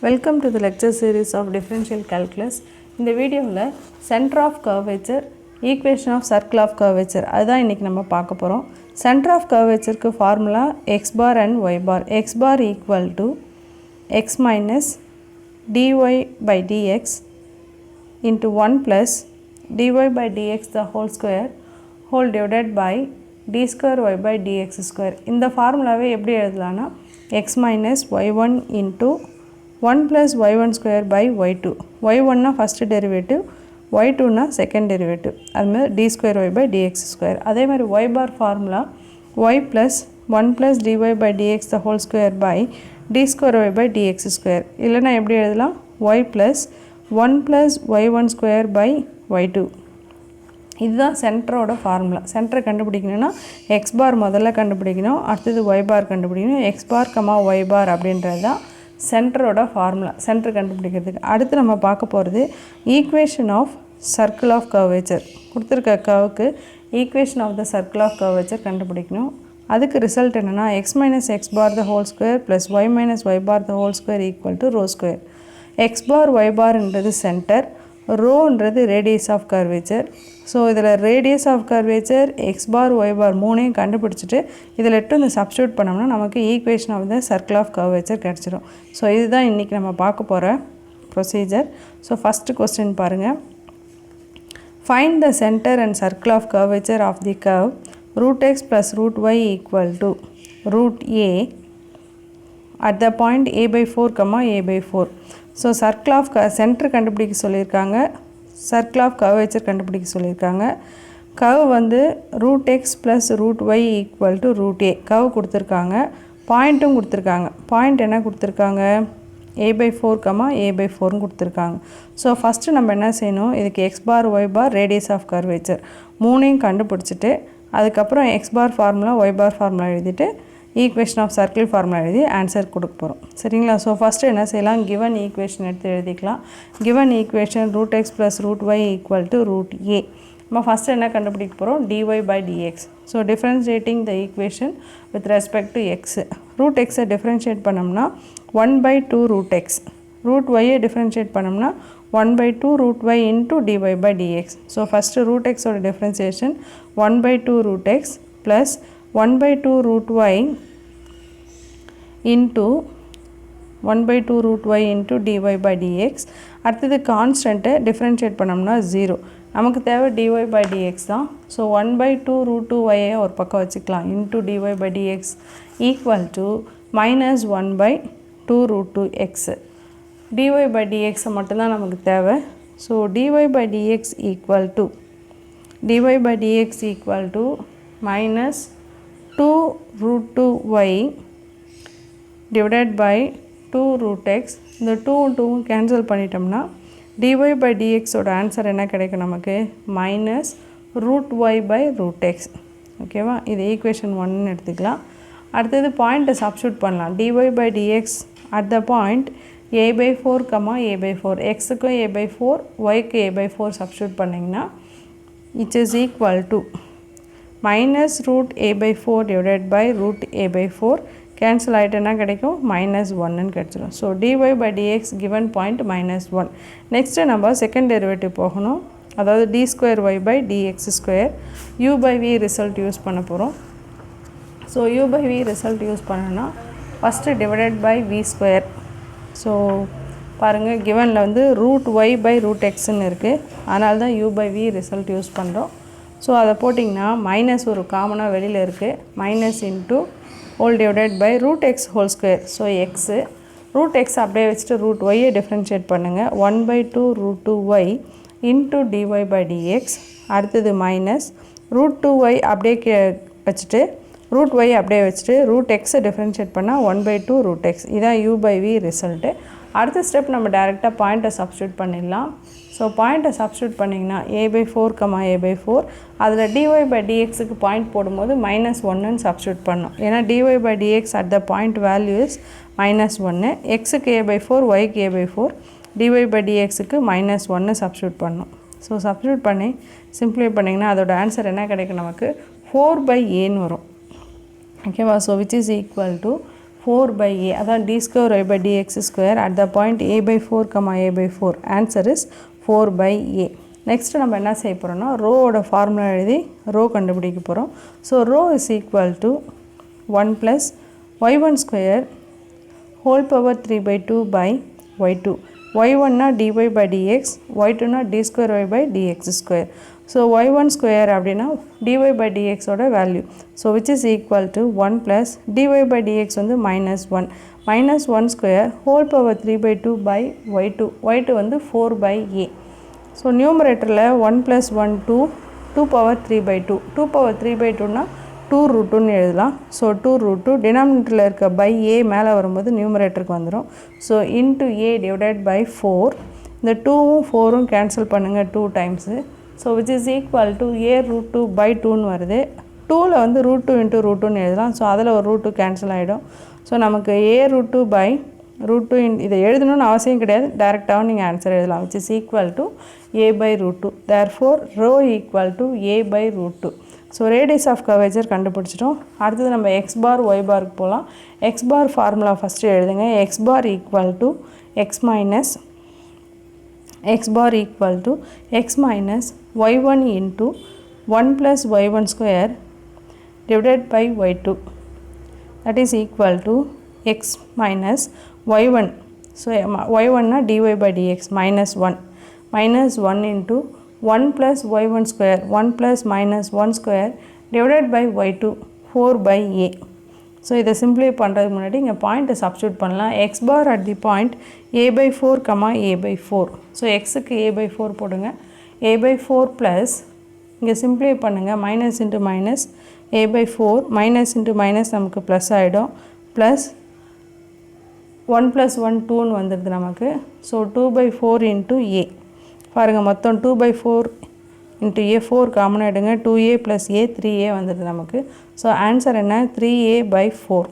Welcome to the lecture series of differential calculus. இந்த வீடியோவில் center of curvature, equation of circle of curvature அதுதான் இன்றைக்கி நம்ம பார்க்க போகிறோம். Center of curvatureக்கு formula x bar and y bar. x bar equal to x minus dy by dx into 1 plus dy by dx the whole square whole divided by d square y by dx square. இந்த ஃபார்முலாவை எப்படி எழுதலாம்னா x minus y1 into 1 plus y1 square by y2. y1 na first derivative, y2 na second derivative. அது மாதிரி d square y by dx square. அதே மாதிரி y bar formula y plus 1 plus dy by dx the whole square by d square y by dx square. இல்லைனா எப்படி எழுதலாம் y plus 1 plus y1 square by y2. இதுதான் சென்டரோட formula. சென்டரை கண்டுபிடிக்கணும்னா X பார் முதல்ல கண்டுபிடிக்கணும், அடுத்தது ஒய் பார் கண்டுபிடிக்கணும். எக்ஸ் பார் கமா ஒய் பார் அப்படின்றது தான் சென்டரோட ஃபார்முலா. சென்டர் கண்டுபிடிக்கிறதுக்கு அடுத்து நம்ம பார்க்க போகிறது equation of circle of curvature. கொடுத்துருக்க கர்வுக்கு equation of the circle of curvature கண்டுபிடிக்கணும். அதுக்கு ரிசல்ட் என்னென்னா x minus x bar the whole square plus y minus y bar the whole square equal to rho square. X bar y பார்ன்றது centre, ரோன்றது radius of curvature. So இதில் radius of curvature x bar y bar மூணையும் கண்டுபிடிச்சிட்டு இதில் இந்த substitute பண்ணோம்னா நமக்கு equation of the circle of curvature கிடச்சிடும். ஸோ இதுதான் இன்றைக்கி நம்ம பார்க்க போகிற ப்ரொசீஜர். ஸோ ஃபஸ்ட்டு கொஸ்டின் பாருங்கள். Find the centre and circle of curvature of the curve root x plus root y equal to root a at the point a by 4, a by 4. So circle of centre கண்டுபிடிக்க சொல்லியிருக்காங்க, circle of curvature கண்டுபிடிக்க சொல்லியிருக்காங்க. Curve வந்து root x plus root y equal to root a curve கொடுத்துருக்காங்க, பாயிண்ட்டும் கொடுத்துருக்காங்க. Point என்ன கொடுத்துருக்காங்க a by 4, a by 4 கொடுத்துருக்காங்க. ஸோ ஃபஸ்ட்டு நம்ம என்ன செய்யணும், இதுக்கு x bar y bar radius of curvature மூணையும் கண்டுபிடிச்சிட்டு அதுக்கப்புறம் x bar formula y bar formula எழுதிட்டு ஈக்குவேஷன் ஆஃப் சர்க்கிள் ஃபார்முலா எழுதி ஆன்சர் கொடுக்க போகிறோம். சரிங்களா? ஸோ ஃபஸ்ட்டு என்ன செய்யலாம், கிவன் ஈக்குவேஷன் எடுத்து எழுதிக்கலாம். Given equation root x plus root y equal to root a. நம்ம ஃபஸ்ட்டு என்ன கண்டுபிடிக்க போகிறோம், dy by dx. So differentiating the equation with respect to x. Root எக்ஸை டிஃப்ரென்ஷியேட் பண்ணோம்னா 1 by 2 ரூட் எக்ஸ். ரூட் ஒய்யை differentiate பண்ணோம்னா 1 by 2 root y into dy by dx. So first root எக்ஸோட differentiation 1 by 2 root x plus 1 by 2 root y into 1 by 2 root y into dy by dx. அடுத்தது கான்ஸ்டன்ட்டை differentiate பண்ணோம்னா 0. நமக்கு தேவை dy by dx தான். So 1 by 2 root 2y ஒரு பக்கம் வச்சுக்கலாம் into dy by dx equal to minus 1 by 2 root 2x. dy by dx மட்டும்தான் நமக்கு தேவை. So dy by dx equal to minus 2 root 2y divided by 2 root x. இந்த 2 cancel பண்ணிட்டோம்னா dy by dx ஓட answer என்ன கிடைக்கும் நமக்கு, minus root y by root x. ஓகேவா? இது ஈக்குவேஷன் 1ன்னு எடுத்துக்கலாம். அடுத்தது பாயிண்ட்டை சப்ஸ்டியூட் பண்ணலாம். dy by dx at the point a by 4, a by 4. எக்ஸுக்கும் a by 4, ஒய்க்கு a by 4 சப்ஸ்டியூட் பண்ணிங்கன்னா which is equal to minus root a by 4 divided by root a by 4 cancel ஆகிட்டு என்ன கிடைக்கும், minus 1ன்னு கிடச்சிடும். So dy by dx given point minus 1. Next நம்ம second derivative போகணும், அதாவது d square y by dx square. u by v result use பண்ண போகிறோம். So u by v result use பண்ணோன்னா first divided by v square. So பாருங்கள் கிவனில் வந்து root y by root எக்ஸ்ன்னு இருக்குது, அதனால தான் u by v result use பண்ணுறோம். ஸோ அதை போட்டிங்கன்னா மைனஸ் ஒரு காமனாக வெளியில் இருக்குது, minus into whole divided by root x whole square. So x root x அப்படியே வச்சுட்டு ரூட் ஒய்யை டிஃப்ரென்ஷியேட் பண்ணுங்கள். 1 by 2 root 2y into dy by dx. அடுத்தது மைனஸ் ரூட் 2y அப்படியே வச்சுட்டு ரூட் ஒய் அப்படியே வச்சுட்டு ரூட் எக்ஸை டிஃப்ரென்ஷியேட் பண்ணால் 1 by 2 root x. இதான் u by v ரிசல்ட்டு. அடுத்த ஸ்டெப் நம்ம டேரெக்டாக பாயிண்ட்டை சப்ஸ்டியூட் பண்ணிடலாம். ஸோ பாயிண்ட்டை சப்ஸ்டியூட் பண்ணிங்கன்னா a by 4, a by 4. அதில் dy by dxக்கு பாயிண்ட் போடும்போது மைனஸ் 1ன்னு சப்ஸ்டியூட் பண்ணோம். ஏன்னா dy by dx at the point value is minus 1. எக்ஸுக்கு a by 4, ஒய்க்கு a by 4, dy by dxக்கு minus 1 substitute பண்ணோம். ஸோ சப்ஸ்டியூட் பண்ணி சிம்ப்ளிஃபை பண்ணிங்கன்னா அதோட ஆன்சர் என்ன கிடைக்கும் நமக்கு, 4 by aன்னு வரும். ஓகேவா? So which is equal to 4 by a, அதான் d square y by dx square at the point a by 4 comma a by 4. Answer is 4 by a. Next நம்ம என்ன செய்ய போகிறோம்னா ரோவோட ஃபார்முலா எழுதி ரோ கண்டுபிடிக்க போகிறோம். So rho is equal to 1 plus y1 square whole power 3 by 2 by y2. y1னா dy by dx, y2னா d square y by dx square. So y1 square அப்படின்னா dy by dx ஓட வேல்யூ. So which is equal to 1 plus dy by dx வந்து minus 1. minus 1 square whole power 3 by 2 by y2. y2 வந்து 4 by a. So நியூமரேட்டரில் 1 plus 1 2 power 3 by 2. 2 power 3 by 2னா 2 root 2ன்னு எழுதலாம். So 2 root 2 டினாமினேட்டரில் இருக்க by a மேலே வரும்போது நியூமரேட்டருக்கு வந்துடும். So into a divided by 4. இந்த 2வும் 4ம் கேன்சல் பண்ணுங்கள் 2 times. So which is equal to a root 2 by 2ன்னு வருது. 2ல் வந்து root 2 into root 2ன்னு எழுதலாம். ஸோ அதில் ஒரு root 2 கேன்சல் ஆகிடும். ஸோ நமக்கு a root 2 by root 2 இதை எழுதணும்னு அவசியம் கிடையாது, டைரெக்டாகவும் நீங்கள் ஆன்சர் எழுதலாம். which is equal to a by root 2. therefore rho equal to a by root 2. So radius of curvature கண்டுபிடிச்சிட்டோம். அடுத்தது நம்ம எக்ஸ் பார் ஒய் பாருக்கு போகலாம். எக்ஸ் பார் ஃபார்முலா ஃபஸ்ட்டு எழுதுங்க. X bar equal to x minus x minus y1 into 1 plus y1 square divided by y2. that is equal to x minus y1. so y1 na dy by dx minus 1 into 1 plus y1 square 1 plus minus 1 square divided by y2 4 by a. So இதை சிம்பிளை பண்ணுறதுக்கு முன்னாடி இங்கே பாயிண்ட்டை substitute பண்ணலாம். X bar at the point a by 4 comma a by 4. So எக்ஸுக்கு a by 4 போடுங்க. a by 4 plus இங்கே சிம்பிளை பண்ணுங்கள். Minus into minus a by 4 minus into minus நமக்கு ப்ளஸ் ஆகிடும். ப்ளஸ் 1 plus 1 2ன்னு வந்துடுது நமக்கு. So 2 by 4 into a. பாருங்கள் மொத்தம் 2 by 4 into a 4 காமன் எடுங்க. 2a plus a 3a வந்துடுது நமக்கு. ஸோ ஆன்சர் என்ன 3a by 4.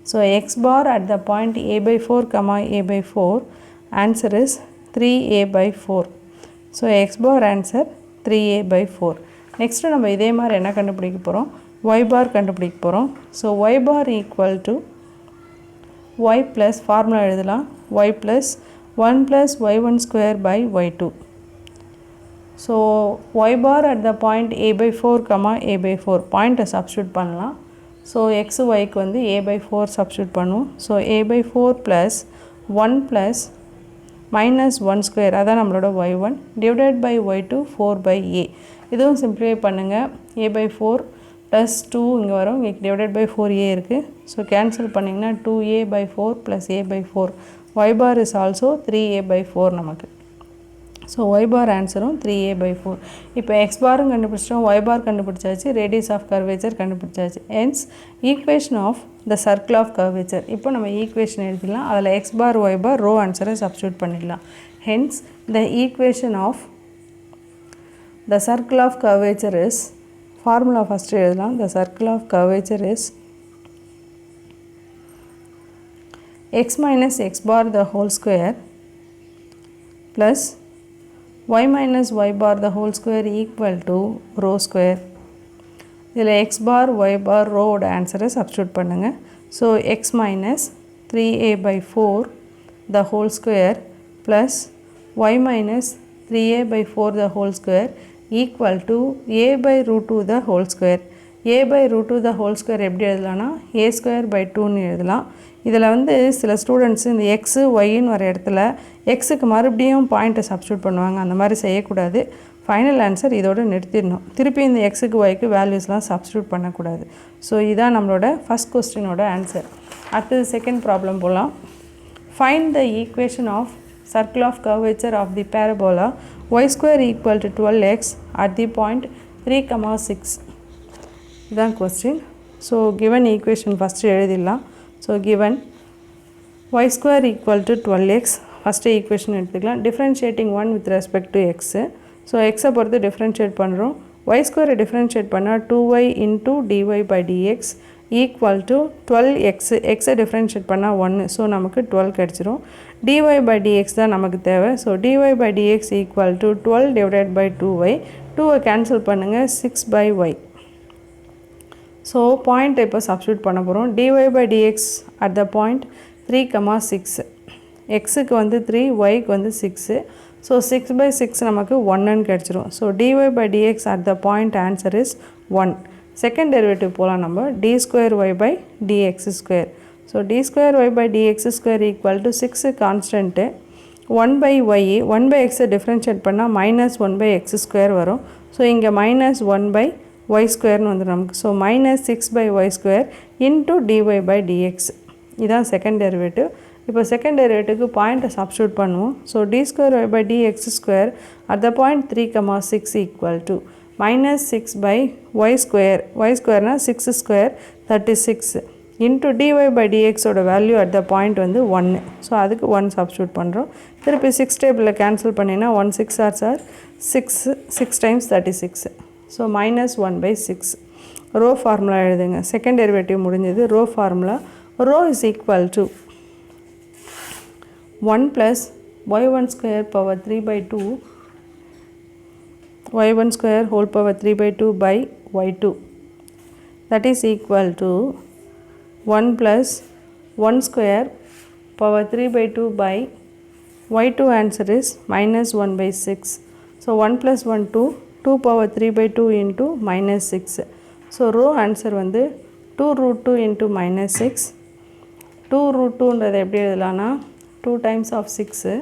So x bar at the point a by 4 comma a by 4 answer is 3a by 4. So x bar answer 3a by 4. Next நம்ம இதே மாதிரி என்ன கண்டுபிடிக்க போகிறோம், y பார் கண்டுபிடிக்க போகிறோம். So y bar equal to y plus formula எழுதலாம். y plus 1 plus y1 square by y2. So y bar at the point a by 4 comma a by 4 பாயிண்ட்டை சப்ஸ்டியூட் பண்ணலாம். ஸோ x yக்கு வந்து a by 4 substitute பண்ணுவோம். So a by 4 plus 1 plus minus 1 square அதான் நம்மளோட y1 divided by y2 4 by a. இதுவும் simplify பண்ணுங்கள். a by 4 plus 2 இங்கே வரும், இங்கே divided by 4a இருக்குது. ஸோ கேன்சல் பண்ணிங்கன்னா 2a by 4 plus a by 4. y bar is also 3a by 4 நமக்கு. ஸோ y bar ஆன்சரும் 3a by 4. இப்போ x பாரும் கண்டுபிடிச்சிட்டோம், y bar கண்டுபிடிச்சாச்சு, ரேடியஸ் ஆஃப் கர்வேச்சர் கண்டுபிடிச்சாச்சு. Hence equation of the circle of curvature. இப்போ நம்ம ஈக்குவேஷன் எழுதிடலாம். அதில் x bar y bar rho ஆன்சரை சப்ஸ்டியூட் பண்ணிடலாம். Hence the equation of the circle of curvature is, formula first எழுதலாம். The circle of curvature is x minus x bar the whole square plus y minus y bar the whole square equal to rho square. இதில் x bar y bar rho ஓட ஆன்சரை substitute பண்ணுங்கள். So x minus 3a by 4 the whole square plus y minus 3a by 4 the whole square equal to a by root 2 the whole square. a by root 2 the whole square எப்படி எழுதலாம்னா a square by 2ன்னு எழுதலாம். இதில் வந்து சில students இந்த x ஒய்ன்னு வர இடத்துல எக்ஸுக்கு மறுபடியும் பாயிண்ட்டை சப்ஸ்டியூட் பண்ணுவாங்க. அந்த மாதிரி செய்யக்கூடாது. ஃபைனல் ஆன்சர் இதோடு நிறுத்திடணும். திருப்பி இந்த எக்ஸுக்கு ஒய்க்கு வேல்யூஸ்லாம் சப்ஸ்டியூட் பண்ணக்கூடாது. ஸோ இதான் நம்மளோட ஃபஸ்ட் கொஸ்டினோட ஆன்சர். அடுத்தது செகண்ட் ப்ராப்ளம் போகலாம். Find the equation of circle of curvature of the parabola y square equal to 12x at the point 3, 6. இதான் question. So given equation first எழுதிடலாம். So given y square equal to 12x first equation எடுத்துக்கலாம். Differentiating 1 with respect to x. So எக்ஸை பொறுத்து differentiate பண்ணுறோம். y ஸ்கொயரை differentiate பண்ணால் 2y into dy by dx equal to 12x. எக்ஸை differentiate பண்ணால் 1. So நமக்கு 12 கிடச்சிரும். dy by dx தான் நமக்கு தேவை. So dy by dx equal to 12 divided by 2y. 2வை கேன்சல் பண்ணுங்கள், 6 by y. ஸோ பாயிண்ட் இப்போ சப்ஸ்டியூட் பண்ண போகிறோம். dy by dx at the point 3, 6. எக்ஸுக்கு வந்து 3, ஒய்க்கு வந்து 6. ஸோ 6/6 நமக்கு 1ன்னு கிடச்சிரும். So dy by dx at the point answer is 1. Second derivative போகலாம் நம்ம. d square y by dx square. So d square y by dx square equal to 6 constant 1/y 1/x differentiate பண்ணால் -1/x square வரும். So இங்கே -1/y ஸ்கொயர்னு வந்து நமக்கு. So -6/y square into dy by dx. இதான் second derivative. இப்போ second டெரிவேட்டிவ்க்கு பாயிண்ட்டை சப்ஸ்டியூட் பண்ணுவோம். So d square y by dx square at the point 3, 6 equal to -6/y square. y ஸ்கொயர்னால் 6 ஸ்கொயர் 36 இன்ட்டு dy by dxோட வேல்யூ அட் த பாயிண்ட் வந்து 1. So அதுக்கு 1 substitute பண்ணுறோம். திருப்பி 6 டேபிளில் கேன்சல் பண்ணினா 1 6 r 6 times 36. So -1/6. Rho formula எழுதுங்க. Second derivative முடிஞ்சது. Rho formula rho is equal to 1 + y1 square power 3/2 y1 square whole power 3/2 by y2, that is equal to 1 + 1 square power 3/2 by y2 answer is -1/6. So 1 + 1 2 power 3/2 into -6. So row answer வந்து 2√2 into -6. 2√2ன்றது எப்படி எழுதலாம்னா 2 times of 6.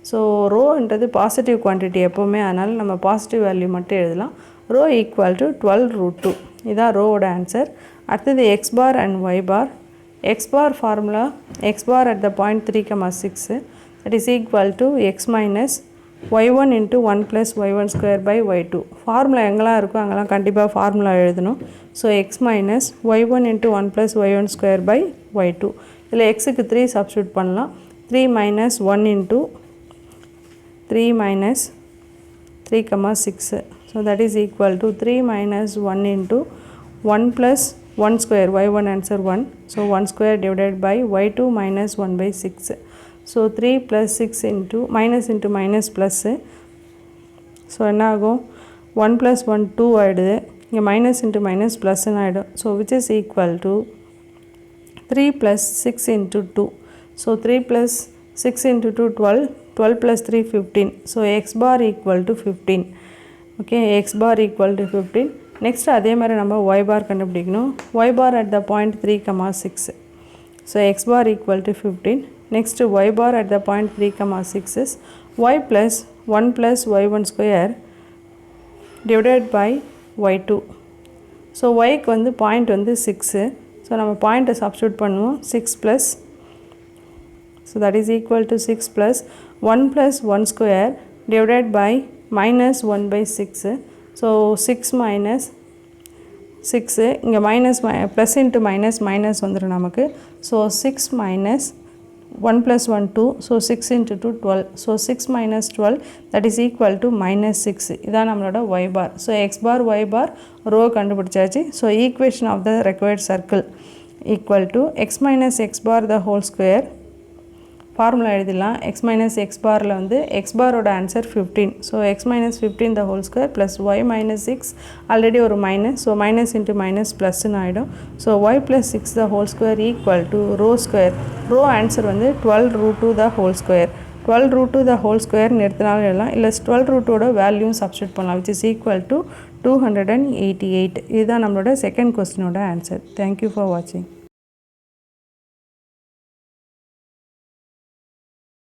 So ரோன்றது positive quantity எப்போவுமே, அதனால் நம்ம positive value மட்டும் எழுதலாம். Rho equal to 12√2. இதான் ரோவோட ஆன்சர். அடுத்தது x bar and y bar. X bar formula x bar at the point 3, 6 that is equal to x minus y1 into 1 + y1 square by y2. Formula எங்கெல்லாம் இருக்கோ அங்கெல்லாம் கண்டிப்பாக formula எழுதணும். So x minus y1 into 1 + y1 square by y2. இதில் எக்ஸுக்கு 3 substitute பண்ணலாம். 3 minus 1 into 3 minus 3, 6. So that is equal to 3 minus 1 into 1 + 1 square. y1 answer 1. So 1 square divided by y2 minus 1/6. So 3 + 6 into minus plus. So என்ன ஆகும் 1 + 1 2 ஆகிடுது. இங்கே minus into minus ப்ளஸ்ன்னு ஆகிடும். So which is equal to 3 + 6 into 2. So 3 + 6 into 2 12. 12 + 3 15. So x bar equal to 15. Okay, x bar equal to 15. Next அதே மாதிரி நம்ம y bar கண்டுபிடிக்கணும். y bar at the point 3, 6. So x bar equal to 15. Next y bar at the point 3, 6 is y plus 1 + y1 square divided by y2. So yக்கு வந்து point வந்து 6. So நம்ம பாயிண்ட்டை substitute பண்ணுவோம். 6 + so that is equal to 6 plus 1 + 1 square divided by -1/6. So 6 minus 6 இங்கே plus into minus வந்துடும் நமக்கு. So 6 minus 1 + 1 2. So 6 into 2 12. So 6 minus 12 that is equal to -6. இதான் நம்மளோட y bar. So x bar y bar rho கண்டுபிடிச்சாச்சு. So equation of the required circle equal to x minus x bar the whole square. Formula எழுதிடலாம். x minus x பாரில் வந்து x பாரோட answer 15. So x minus 15 the whole square plus y minus 6 already ஒரு minus. So minus into minus ப்ளஸ்ன்னு ஆகிடும். So y plus 6 the whole square equal to rho square. Rho answer வந்து 12√2 the whole square. 12√2 the whole square எடுத்தனாலும் எழுதலாம். இல்லை 12√2ஓட வேல்யூவும் substitute பண்ணலாம். which is equal to 288. இதுதான் நம்மளோட செகண்ட் கொஸ்டினோட ஆன்சர். தேங்க்யூ ஃபார் வாட்சிங்.